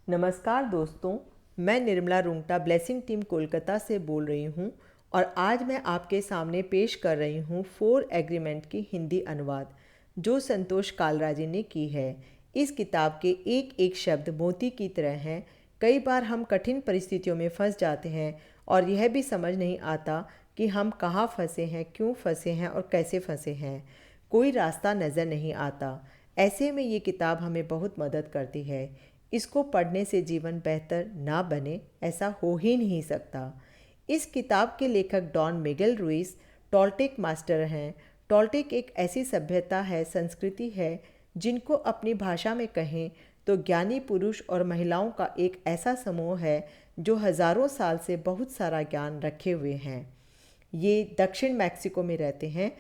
नमस्कार दोस्तों, मैं निर्मला रुंगटा ब्लेसिंग टीम कोलकाता से बोल रही हूँ और आज मैं आपके सामने पेश कर रही हूँ 4 एग्रीमेंट की हिंदी अनुवाद जो संतोष कालराजी ने की है। इस किताब के एक एक शब्द मोती की तरह हैं। कई बार हम कठिन परिस्थितियों में फंस जाते हैं और यह भी समझ नहीं आता कि हम कहाँ फंसे हैं, क्यों फंसे हैं और कैसे फंसे हैं। कोई रास्ता नज़र नहीं आता। ऐसे में ये किताब हमें बहुत मदद करती है। इसको पढ़ने से जीवन बेहतर ना बने, ऐसा हो ही नहीं सकता। इस किताब के लेखक don Miguel Ruiz Toltec master हैं। टोल्टेक एक ऐसी सभ्यता है, संस्कृति है, जिनको अपनी भाषा में कहें तो ज्ञानी पुरुष और महिलाओं का एक ऐसा समूह है जो हज़ारों साल से बहुत सारा ज्ञान रखे हुए हैं। ये दक्षिण मैक्सिको में रहते हैं।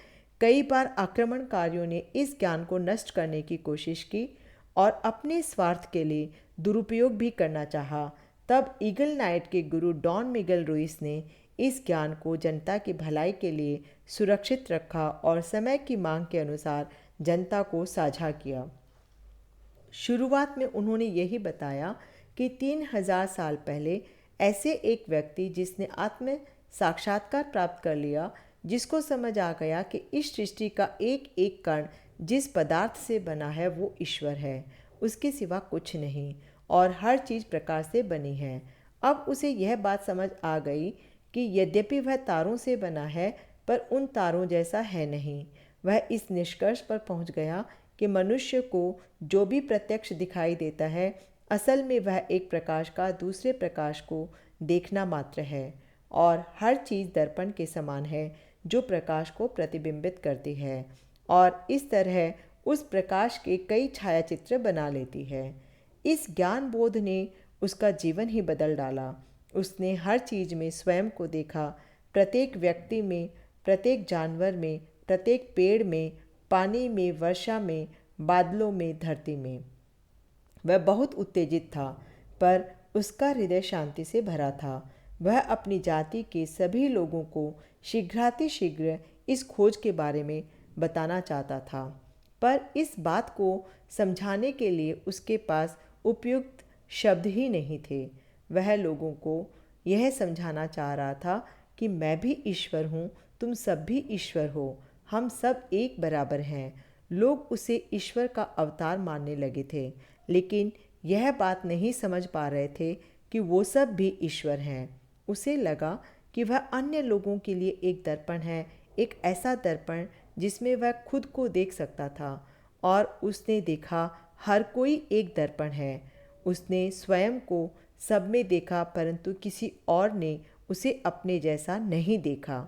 कई बार आक्रमणकारियों ने इस ज्ञान को नष्ट करने की कोशिश की और अपने स्वार्थ के लिए दुरुपयोग भी करना चाहा। तब ईगल नाइट के गुरु डॉन मिगेल रुइस ने इस ज्ञान को जनता की भलाई के लिए सुरक्षित रखा और समय की मांग के अनुसार जनता को साझा किया। शुरुआत में उन्होंने यही बताया कि 3000 साल पहले ऐसे एक व्यक्ति जिसने आत्म साक्षात्कार प्राप्त कर लिया, जिसको समझ आ गया कि इस सृष्टि का एक एक कण जिस पदार्थ से बना है वो ईश्वर है, उसके सिवा कुछ नहीं, और हर चीज़ प्रकाश से बनी है। अब उसे यह बात समझ आ गई कि यद्यपि वह तारों से बना है पर उन तारों जैसा है नहीं। वह इस निष्कर्ष पर पहुंच गया कि मनुष्य को जो भी प्रत्यक्ष दिखाई देता है, असल में वह एक प्रकाश का दूसरे प्रकाश को देखना मात्र है, और हर चीज़ दर्पण के समान है जो प्रकाश को प्रतिबिंबित करती है और इस तरह उस प्रकाश के कई छायाचित्र बना लेती है। इस ज्ञान बोध ने उसका जीवन ही बदल डाला। उसने हर चीज़ में स्वयं को देखा, प्रत्येक व्यक्ति में, प्रत्येक जानवर में, प्रत्येक पेड़ में, पानी में, वर्षा में, बादलों में, धरती में। वह बहुत उत्तेजित था, पर उसका हृदय शांति से भरा था। वह अपनी जाति के सभी लोगों को शीघ्रातिशीघ्र इस खोज के बारे में बताना चाहता था, पर इस बात को समझाने के लिए उसके पास उपयुक्त शब्द ही नहीं थे। वह लोगों को यह समझाना चाह रहा था कि मैं भी ईश्वर हूँ, तुम सब भी ईश्वर हो, हम सब एक बराबर हैं। लोग उसे ईश्वर का अवतार मानने लगे थे, लेकिन यह बात नहीं समझ पा रहे थे कि वो सब भी ईश्वर हैं। उसे लगा कि वह अन्य लोगों के लिए एक दर्पण है, एक ऐसा दर्पण जिसमें वह खुद को देख सकता था, और उसने देखा हर कोई एक दर्पण है। उसने स्वयं को सब में देखा, परंतु किसी और ने उसे अपने जैसा नहीं देखा।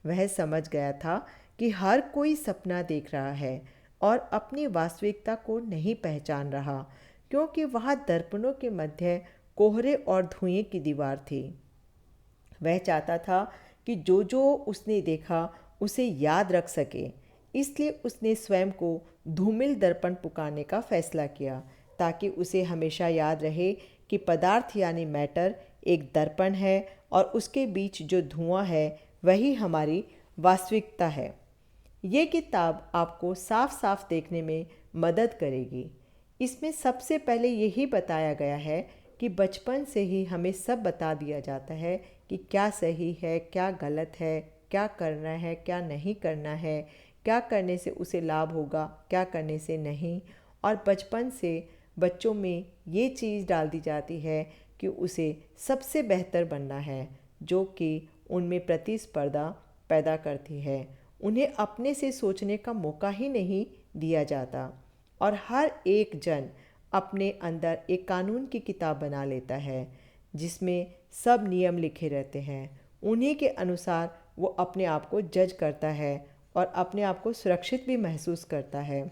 वह समझ गया था कि हर कोई सपना देख रहा है और अपनी वास्तविकता को नहीं पहचान रहा, क्योंकि वहाँ दर्पणों के मध्य कोहरे और धुएं की दीवार थी। वह चाहता था कि जो जो उसने देखा उसे याद रख सके, इसलिए उसने स्वयं को धूमिल दर्पण पुकारने का फैसला किया, ताकि उसे हमेशा याद रहे कि पदार्थ यानी मैटर एक दर्पण है और उसके बीच जो धुआं है वही हमारी वास्तविकता है। ये किताब आपको साफ साफ देखने में मदद करेगी। इसमें सबसे पहले यही बताया गया है कि बचपन से ही हमें सब बता दिया जाता है कि क्या सही है, क्या गलत है, क्या करना है, क्या नहीं करना है, क्या करने से उसे लाभ होगा, क्या करने से नहीं। और बचपन से बच्चों में ये चीज़ डाल दी जाती है कि उसे सबसे बेहतर बनना है, जो कि उनमें प्रतिस्पर्धा पैदा करती है। उन्हें अपने से सोचने का मौका ही नहीं दिया जाता, और हर एक जन अपने अंदर एक कानून की किताब बना लेता है जिसमें सब नियम लिखे रहते हैं। उन्हीं के अनुसार वो अपने आप को जज करता है और अपने आप को सुरक्षित भी महसूस करता है।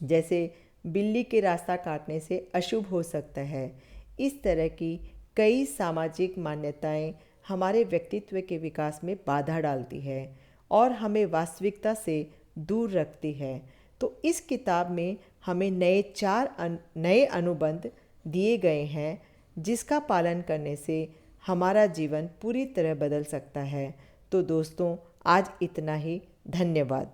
जैसे बिल्ली के रास्ता काटने से अशुभ हो सकता है, इस तरह की कई सामाजिक मान्यताएं हमारे व्यक्तित्व के विकास में बाधा डालती है और हमें वास्तविकता से दूर रखती है। तो इस किताब में हमें नए अनुबंध दिए गए हैं, जिसका पालन करने से हमारा जीवन पूरी तरह बदल सकता है। तो दोस्तों, आज इतना ही। धन्यवाद।